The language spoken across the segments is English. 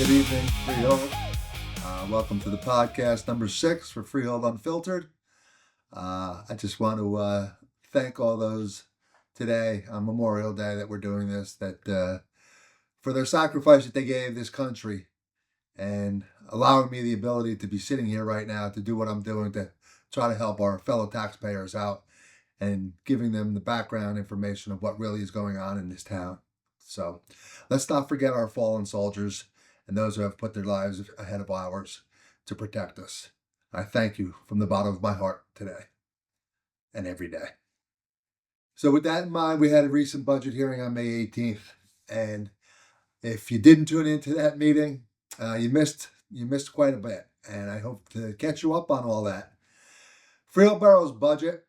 Good evening, Freehold. Welcome to the podcast number 6 for Freehold Unfiltered. I just want to thank all those today on Memorial Day that we're doing this, that for their sacrifice that they gave this country and allowing me the ability to be sitting here right now to do what I'm doing to try to help our fellow taxpayers out and giving them the background information of what really is going on in this town. So let's not forget our fallen soldiers and those who have put their lives ahead of ours to protect us. I thank you from the bottom of my heart today and every day. So with that in mind, we had a recent budget hearing on May 18th. And if you didn't tune into that meeting, you missed quite a bit. And I hope to catch you up on all that. Freehold Borough's budget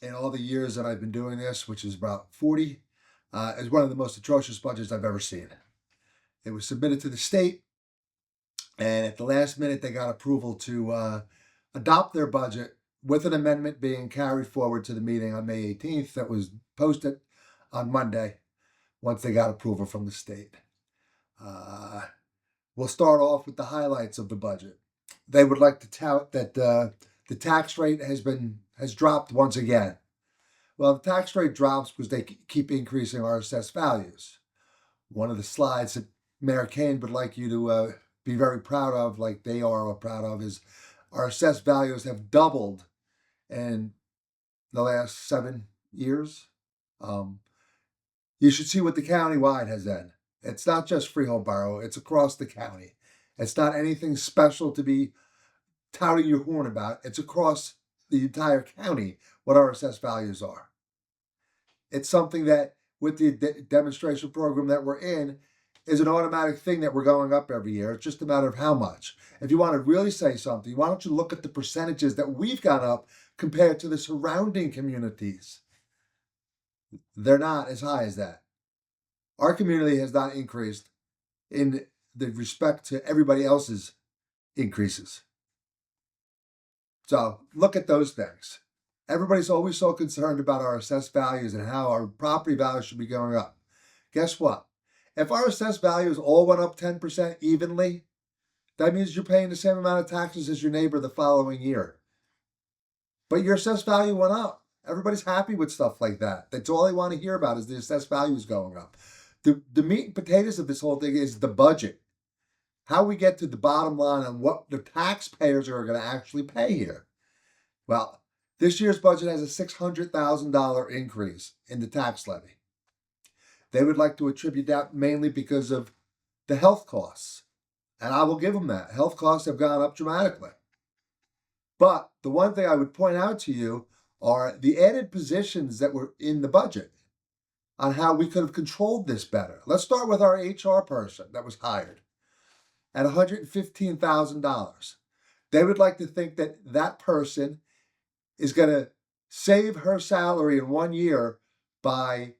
in all the years that I've been doing this, which is about 40, is one of the most atrocious budgets I've ever seen. It was submitted to the state, and at the last minute, they got approval to adopt their budget with an amendment being carried forward to the meeting on May 18th that was posted on Monday once they got approval from the state. We'll start off with the highlights of the budget. They would like to tout that the tax rate has dropped once again. Well, the tax rate drops because they keep increasing our assessed values. One of the slides that Mayor Kane would like you to be very proud of, like they are proud of, is our assessed values have doubled in the last 7 years. You should see what the county-wide has done. It's not just Freehold Borough, it's across the county. It's not anything special to be touting your horn about. It's across the entire county what our assessed values are. It's something that with the demonstration program that we're in is an automatic thing that we're going up every year. It's just a matter of how much. If you want to really say something, why don't you look at the percentages that we've gone up compared to the surrounding communities? They're not as high as that. Our community has not increased in the respect to everybody else's increases. So look at those things. Everybody's always so concerned about our assessed values and how our property values should be going up. Guess what? If our assessed values all went up 10% evenly, that means you're paying the same amount of taxes as your neighbor the following year. But your assessed value went up. Everybody's happy with stuff like that. That's all they want to hear about is the assessed values going up. The meat and potatoes of this whole thing is the budget. How we get to the bottom line on what the taxpayers are going to actually pay here. Well, this year's budget has a $600,000 increase in the tax levy. They would like to attribute that mainly because of the health costs. And I will give them that. Health costs have gone up dramatically. But the one thing I would point out to you are the added positions that were in the budget on how we could have controlled this better. Let's start with our HR person that was hired at $115,000. They would like to think that that person is going to save her salary in 1 year by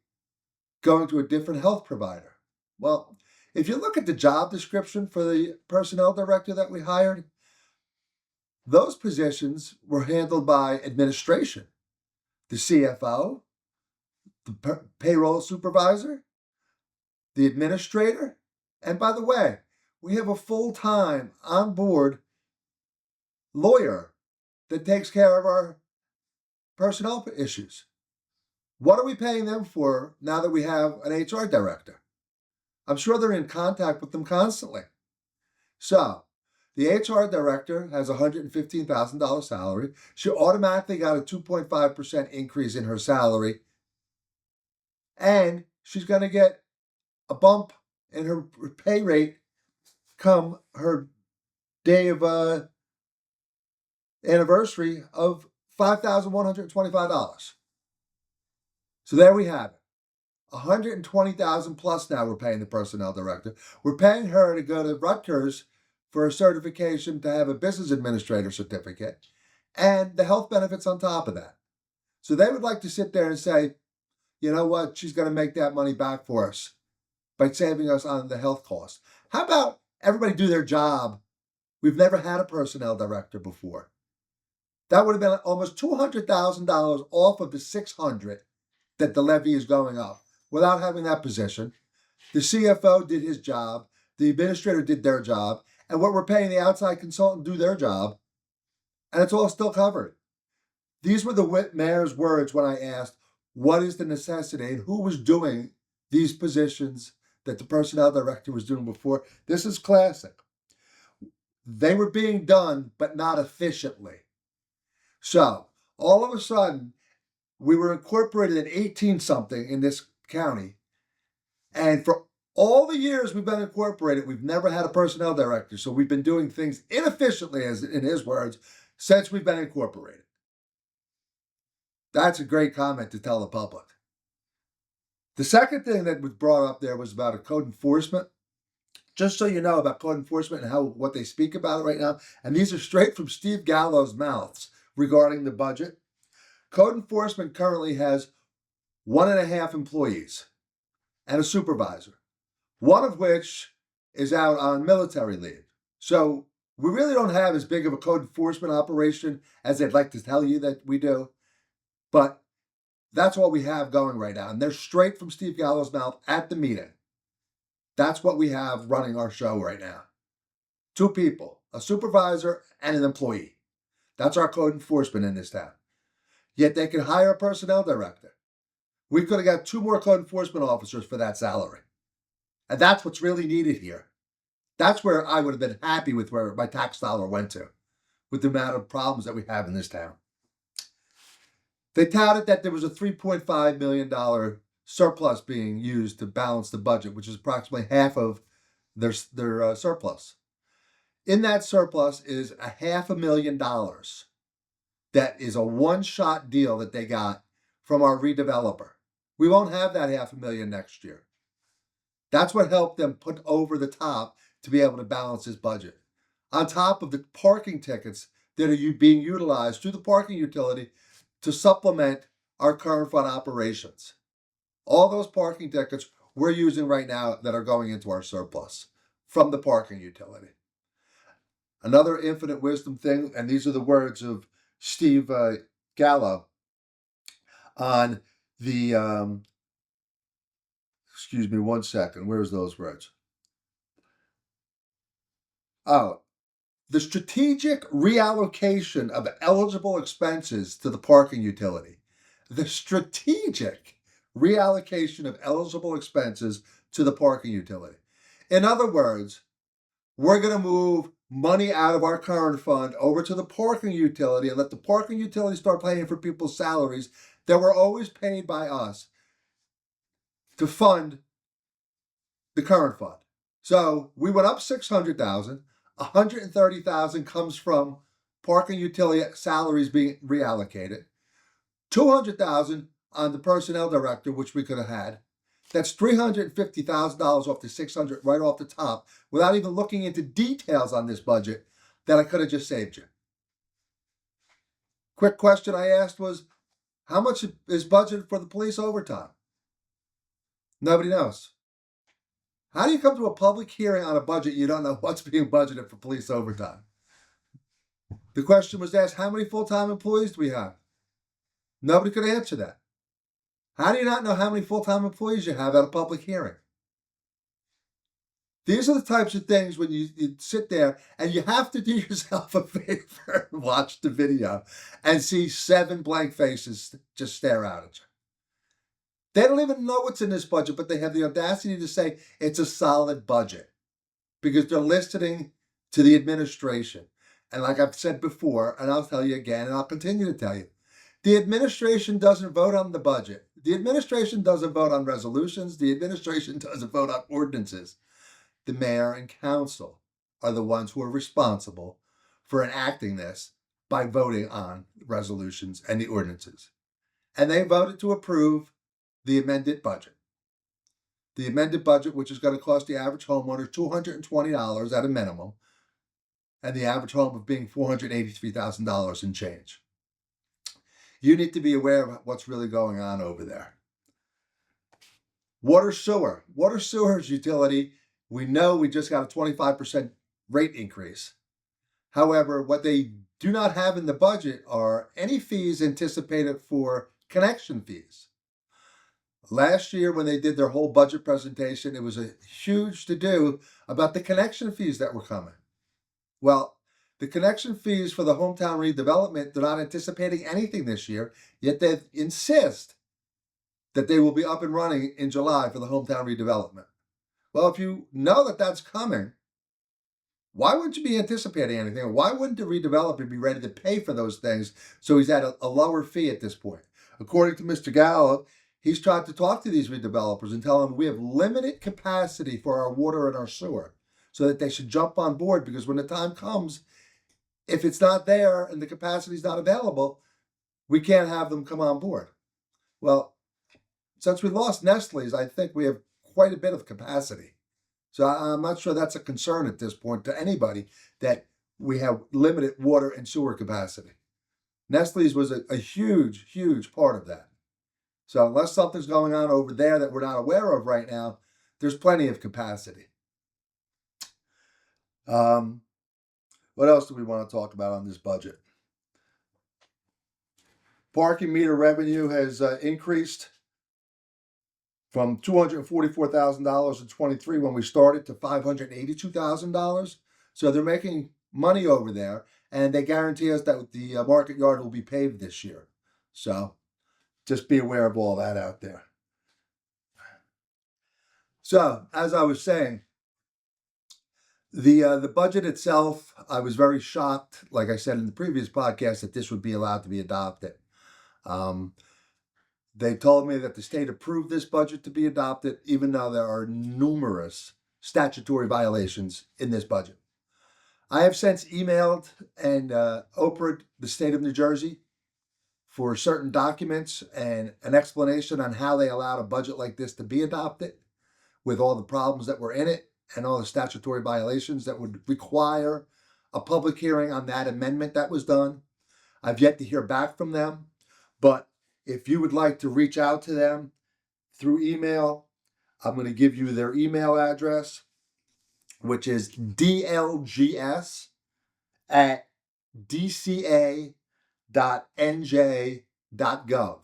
going to a different health provider. Well, if you look at the job description for the personnel director that we hired, those positions were handled by administration, the CFO, the payroll supervisor, the administrator, and by the way, we have a full-time on-board lawyer that takes care of our personnel issues. What are we paying them for now that we have an HR director? I'm sure they're in contact with them constantly. So, the HR director has a $115,000 salary. She automatically got a 2.5% increase in her salary. And she's going to get a bump in her pay rate come her day of anniversary of $5,125. So there we have it. $120,000 plus now we're paying the personnel director. We're paying her to go to Rutgers for a certification to have a business administrator certificate and the health benefits on top of that. So they would like to sit there and say, you know what, she's going to make that money back for us by saving us on the health costs. How about everybody do their job? We've never had a personnel director before. That would have been almost $200,000 off of the $600,000 that the levy is going up without having that position. The CFO did his job. The the administrator did their job, and what we're paying the outside consultant do their job, and it's all still covered. These were the mayor's words when I asked, what is the necessity and who was doing these positions that the personnel director was doing before? This is classic. They were being done, but not efficiently. So all of a sudden, we were incorporated in 18 something in this county. And for all the years we've been incorporated, we've never had a personnel director. So we've been doing things inefficiently, as in his words, since we've been incorporated. That's a great comment to tell the public. The second thing that was brought up there was about a code enforcement. Just so you know about code enforcement and what they speak about it right now, and these are straight from Steve Gallo's mouths regarding the budget. Code enforcement currently has 1.5 employees and a supervisor, one of which is out on military leave. So we really don't have as big of a code enforcement operation as they'd like to tell you that we do. But that's what we have going right now. And they're straight from Steve Gallo's mouth at the meeting. That's what we have running our show right now. 2 people, a supervisor and an employee. That's our code enforcement in this town. Yet they can hire a personnel director. We could have got 2 more code enforcement officers for that salary. And that's what's really needed here. That's where I would have been happy with where my tax dollar went to, with the amount of problems that we have in this town. They touted that there was a $3.5 million surplus being used to balance the budget, which is approximately half of their surplus. In that surplus is $500,000 that is a one-shot deal that they got from our redeveloper. We won't have that $500,000 next year. That's what helped them put over the top to be able to balance this budget. On top of the parking tickets that are being utilized through the parking utility to supplement our current fund operations. All those parking tickets we're using right now that are going into our surplus from the parking utility. Another infinite wisdom thing, and these are the words of Steve Gallo on the, excuse me one second, where's those words? Oh, the strategic reallocation of eligible expenses to the parking utility. The strategic reallocation of eligible expenses to the parking utility. In other words, we're going to move money out of our current fund over to the parking utility and let the parking utility start paying for people's salaries that were always paid by us to fund the current fund. So we went up $600,000. $130,000 comes from parking utility salaries being reallocated. $200,000 on the personnel director, which we could have had. That's $350,000 off the $600 right off the top, without even looking into details on this budget that I could have just saved you. Quick question I asked was, how much is budgeted for the police overtime? Nobody knows. How do you come to a public hearing on a budget you don't know what's being budgeted for police overtime? The question was asked, how many full-time employees do we have? Nobody could answer that. How do you not know how many full-time employees you have at a public hearing? These are the types of things when you sit there and you have to do yourself a favor and watch the video and see 7 blank faces just stare out at you. They don't even know what's in this budget, but they have the audacity to say it's a solid budget because they're listening to the administration. And like I've said before, and I'll tell you again, and I'll continue to tell you, the administration doesn't vote on the budget. The administration doesn't vote on resolutions. The administration doesn't vote on ordinances. The mayor and council are the ones who are responsible for enacting this by voting on resolutions and the ordinances. And they voted to approve the amended budget. The amended budget, which is going to cost the average homeowner $220 at a minimum, and the average home of being $483,000 in change. You need to be aware of what's really going on over there. Water sewer. Water sewer's utility, we know we just got a 25% rate increase. However, what they do not have in the budget are any fees anticipated for connection fees. Last year, when they did their whole budget presentation, it was a huge to-do about the connection fees that were coming. Well, the connection fees for the hometown redevelopment, they're not anticipating anything this year, yet they insist that they will be up and running in July for the hometown redevelopment. Well, if you know that that's coming, why wouldn't you be anticipating anything? Why wouldn't the redeveloper be ready to pay for those things so he's at a lower fee at this point? According to Mr. Gallo, he's tried to talk to these redevelopers and tell them we have limited capacity for our water and our sewer so that they should jump on board, because when the time comes, if it's not there and the capacity is not available, we can't have them come on board. Well, since we lost Nestle's, I think we have quite a bit of capacity. So I'm not sure that's a concern at this point to anybody that we have limited water and sewer capacity. Nestle's was a huge, huge part of that. So unless something's going on over there that we're not aware of right now, there's plenty of capacity. What else do we want to talk about on this budget? Parking meter revenue has increased from $244,000 in 23 when we started to $582,000. So they're making money over there, and they guarantee us that the market yard will be paved this year. So just be aware of all that out there. So as I was saying, the budget itself, I was very shocked, like I said in the previous podcast, that this would be allowed to be adopted. They told me that the state approved this budget to be adopted, even though there are numerous statutory violations in this budget. I have since emailed and Oprah'd the state of New Jersey for certain documents and an explanation on how they allowed a budget like this to be adopted, with all the problems that were in it and all the statutory violations that would require a public hearing on that amendment that was done. I've yet to hear back from them, but if you would like to reach out to them through email, I'm going to give you their email address, which is dlgs@dca.nj.gov.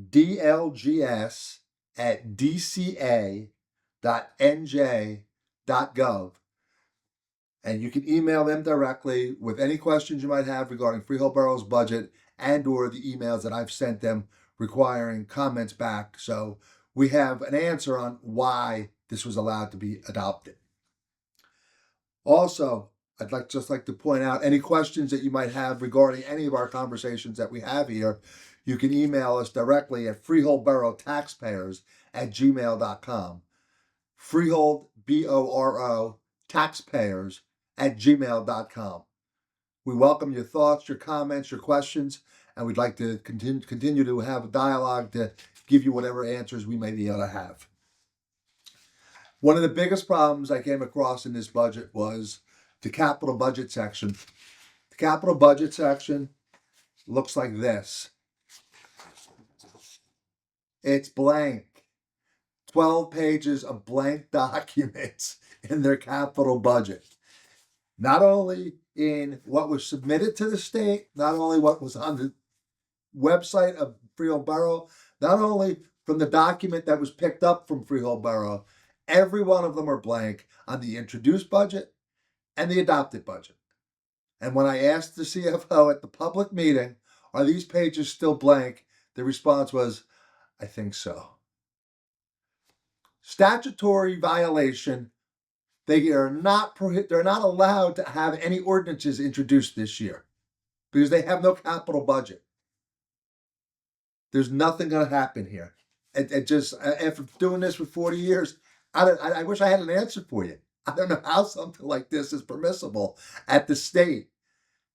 dlgs@dca.nj.gov. And you can email them directly with any questions you might have regarding Freehold Borough's budget and or the emails that I've sent them requiring comments back. So we have an answer on why this was allowed to be adopted. Also, I'd like to point out any questions that you might have regarding any of our conversations that we have here. You can email us directly at freeholdboroughtaxpayers@gmail.com. Freehold, BORO, taxpayers@gmail.com. We welcome your thoughts, your comments, your questions, and we'd like to continue to have a dialogue to give you whatever answers we may be able to have. One of the biggest problems I came across in this budget was the capital budget section. The capital budget section looks like this. It's blank. 12 pages of blank documents in their capital budget. Not only in what was submitted to the state, not only what was on the website of Freehold Borough, not only from the document that was picked up from Freehold Borough, every one of them are blank on the introduced budget and the adopted budget. And when I asked the CFO at the public meeting, are these pages still blank? The response was, I think so. Statutory violation. They're not allowed to have any ordinances introduced this year because they have no capital budget. There's nothing going to happen here. It just, after doing this for 40 years, I wish I had an answer for you. I don't know how something like this is permissible at the state,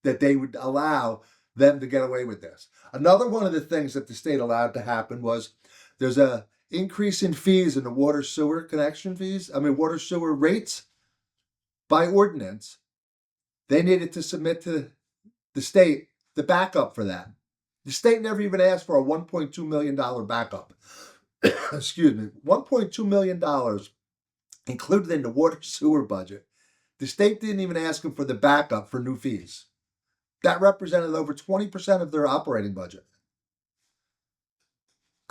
that they would allow them to get away with this. Another one of the things that the state allowed to happen was there's a increase in fees in the water sewer connection fees. Water sewer rates by ordinance. They needed to submit to the state the backup for that. The state never even asked for a $1.2 million backup. Excuse me, $1.2 million included in the water sewer budget. The state didn't even ask them for the backup for new fees. That represented over 20% of their operating budget.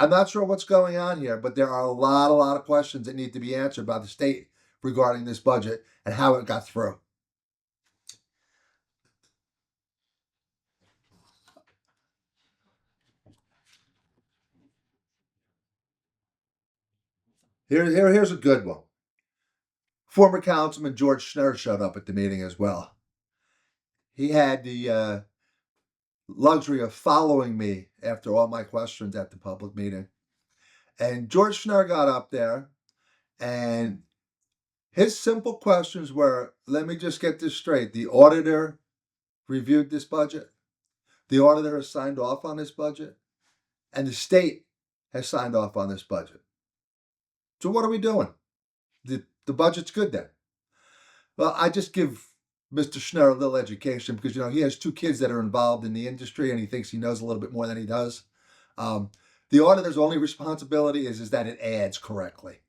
I'm not sure what's going on here, but there are a lot of questions that need to be answered by the state regarding this budget and how it got through. Here's a good one. Former Councilman George Schnurr showed up at the meeting as well. He had the luxury of following me after all my questions at the public meeting. And George Schnurr got up there, and his simple questions were, let me just get this straight. The auditor reviewed this budget. The auditor has signed off on this budget. And the state has signed off on this budget. So what are we doing? The budget's good then. Well, I just give Mr. Schnurr a little education because, he has 2 kids that are involved in the industry and he thinks he knows a little bit more than he does. The auditor's only responsibility is that it adds correctly.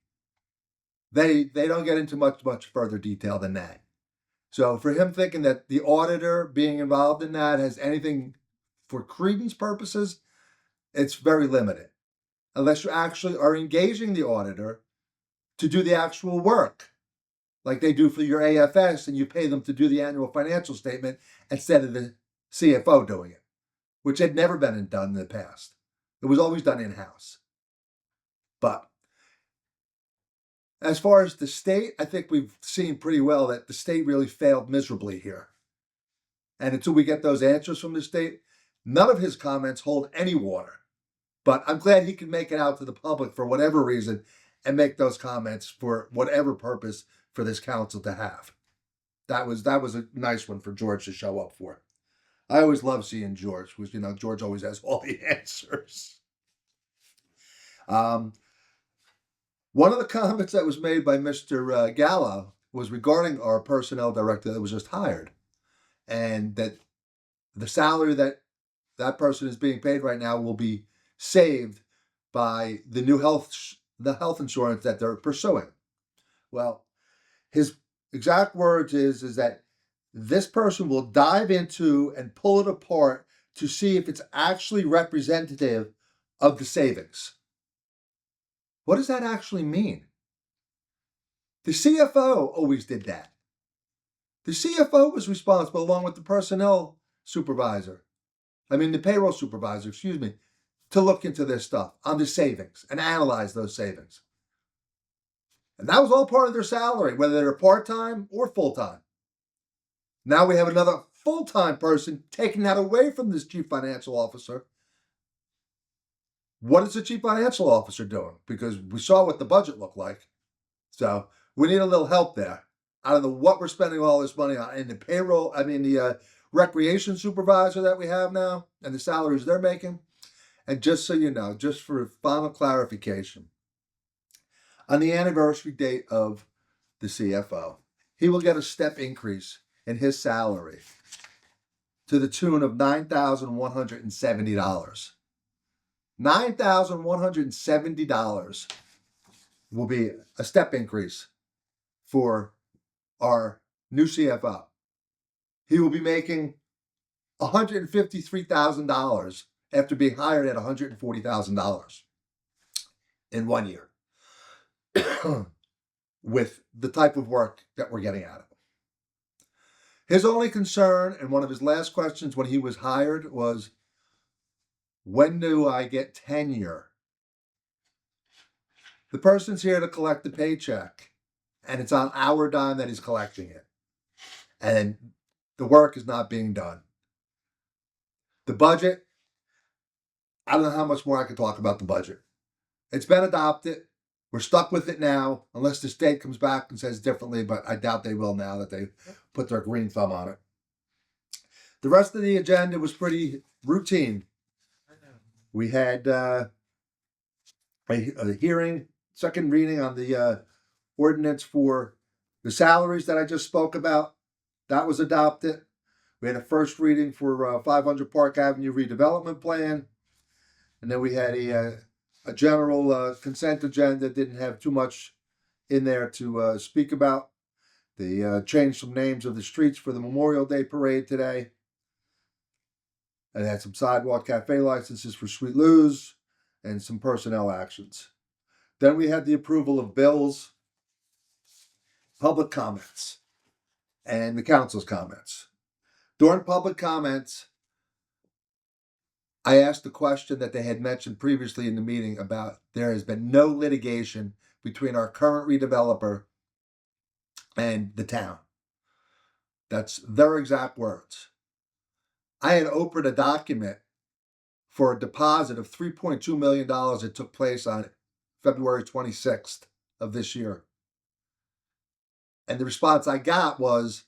They don't get into much further detail than that. So for him thinking that the auditor being involved in that has anything for credence purposes, it's very limited. Unless you actually are engaging the auditor to do the actual work, like they do for your AFS, and you pay them to do the annual financial statement instead of the CFO doing it, which had never been done in the past. It was always done in-house. But as far as the state, I think we've seen pretty well that the state really failed miserably here. And until we get those answers from the state, none of his comments hold any water. But I'm glad he can make it out to the public for whatever reason and make those comments for whatever purpose for this council to have. That was a nice one for George to show up for. I always love seeing George because, George always has all the answers. One of the comments that was made by Mr. Gallo was regarding our personnel director that was just hired, and that the salary that person is being paid right now will be saved by the new health insurance that they're pursuing. Well, his exact words is that this person will dive into and pull it apart to see if it's actually representative of the savings. What does that actually mean? The CFO always did that. The CFO was responsible, along with the payroll supervisor, to look into this stuff on the savings and analyze those savings. And that was all part of their salary, whether they're part-time or full-time. Now we have another full-time person taking that away from this chief financial officer. What is the chief financial officer doing? Because we saw what the budget looked like. So we need a little help there. I don't know what we're spending all this money on. And the recreation supervisor that we have now and the salaries they're making. And just so you know, just for final clarification, on the anniversary date of the CFO, he will get a step increase in his salary to the tune of $9,170. $9,170 will be a step increase for our new CFO. He will be making $153,000 after being hired at $140,000 in 1 year with the type of work that we're getting out of him. His only concern, and one of his last questions when he was hired, was, when do I get tenure? The person's here to collect the paycheck, and it's on our dime that he's collecting it. And the work is not being done. The budget, I don't know how much more I can talk about the budget. It's been adopted. We're stuck with it now, unless the state comes back and says differently, but I doubt they will now that they put their green thumb on it. The rest of the agenda was pretty routine. We had a hearing, second reading on the ordinance for the salaries that I just spoke about. That was adopted. We had a first reading for 500 Park Avenue redevelopment plan. And then we had a general consent agenda. Didn't have too much in there to speak about. They changed some names of the streets for the Memorial Day parade today. And had some sidewalk cafe licenses for Sweet Lou's and some personnel actions. Then we had the approval of bills, public comments, and the council's comments. During public comments, I asked the question that they had mentioned previously in the meeting about there has been no litigation between our current redeveloper and the town. That's their exact words. I had opened a document for a deposit of $3.2 million that took place on February 26th of this year. And the response I got was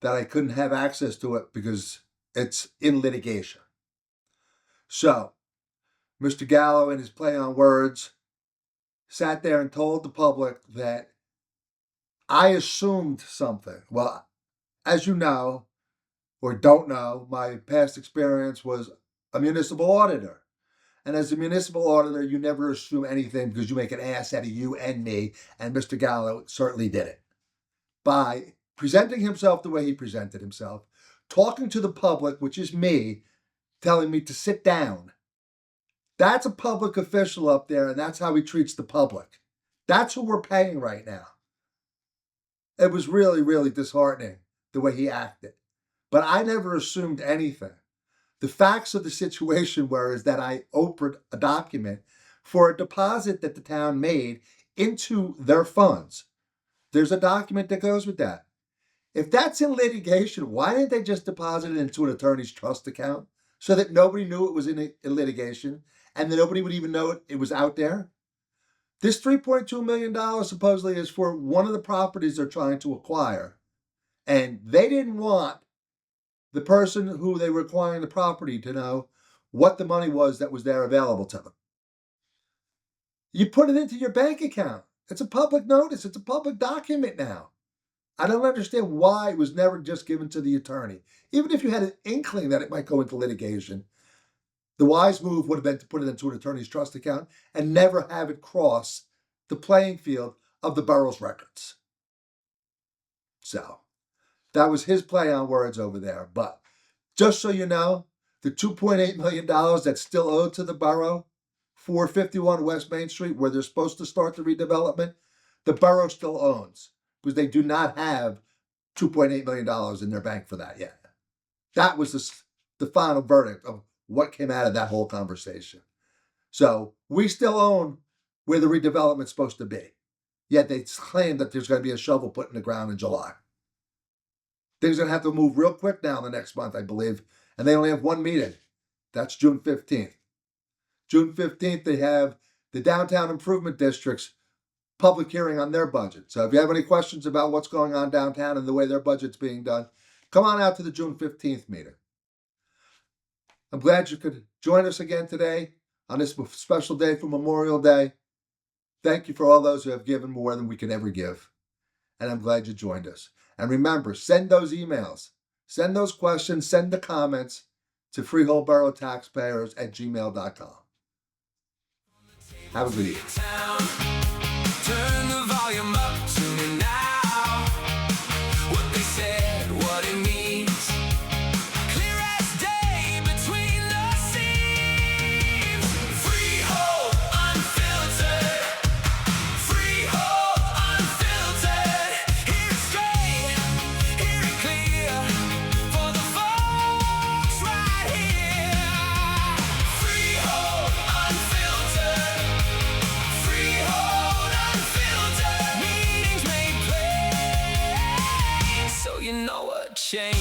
that I couldn't have access to it because it's in litigation. So, Mr. Gallo, in his play on words, sat there and told the public that I assumed something. Well, as you know, or don't know, my past experience was a municipal auditor. And as a municipal auditor, you never assume anything because you make an ass out of you and me, and Mr. Gallo certainly did it. By presenting himself the way he presented himself, talking to the public, which is me, telling me to sit down. That's a public official up there, and that's how he treats the public. That's who we're paying right now. It was really, really disheartening the way he acted. But I never assumed anything. The facts of the situation were is that I opened a document for a deposit that the town made into their funds. There's a document that goes with that. If that's in litigation, why didn't they just deposit it into an attorney's trust account so that nobody knew it was in litigation and that nobody would even know it was out there? This $3.2 million supposedly is for one of the properties they're trying to acquire. And they didn't want the person who they were acquiring the property to know what the money was that was there available to them. You put it into your bank account. It's a public notice. It's a public document now. I don't understand why it was never just given to the attorney. Even if you had an inkling that it might go into litigation, the wise move would have been to put it into an attorney's trust account and never have it cross the playing field of the borough's records. So, that was his play on words over there. But just so you know, the $2.8 million that's still owed to the borough, 451 West Main Street, where they're supposed to start the redevelopment, the borough still owns because they do not have $2.8 million in their bank for that yet. That was the final verdict of what came out of that whole conversation. So we still own where the redevelopment's supposed to be. Yet they claim that there's going to be a shovel put in the ground in July. Things are going to have to move real quick now in the next month, I believe. And they only have one meeting. That's June 15th. June 15th, they have the Downtown Improvement District's public hearing on their budget. So if you have any questions about what's going on downtown and the way their budget's being done, come on out to the June 15th meeting. I'm glad you could join us again today on this special day for Memorial Day. Thank you for all those who have given more than we can ever give. And I'm glad you joined us. And remember, send those emails, send those questions, send the comments to freeholdboroughtaxpayers@gmail.com. Have a good evening. Turn the volume up to me now. What they said, what it means. Clear as day between the seams. Freehold Unfiltered. Freehold Unfiltered. Hear it straight, hear it clear. For the folks right here. Freehold Unfiltered. Freehold Unfiltered. Meetings made plain, so you know what changed.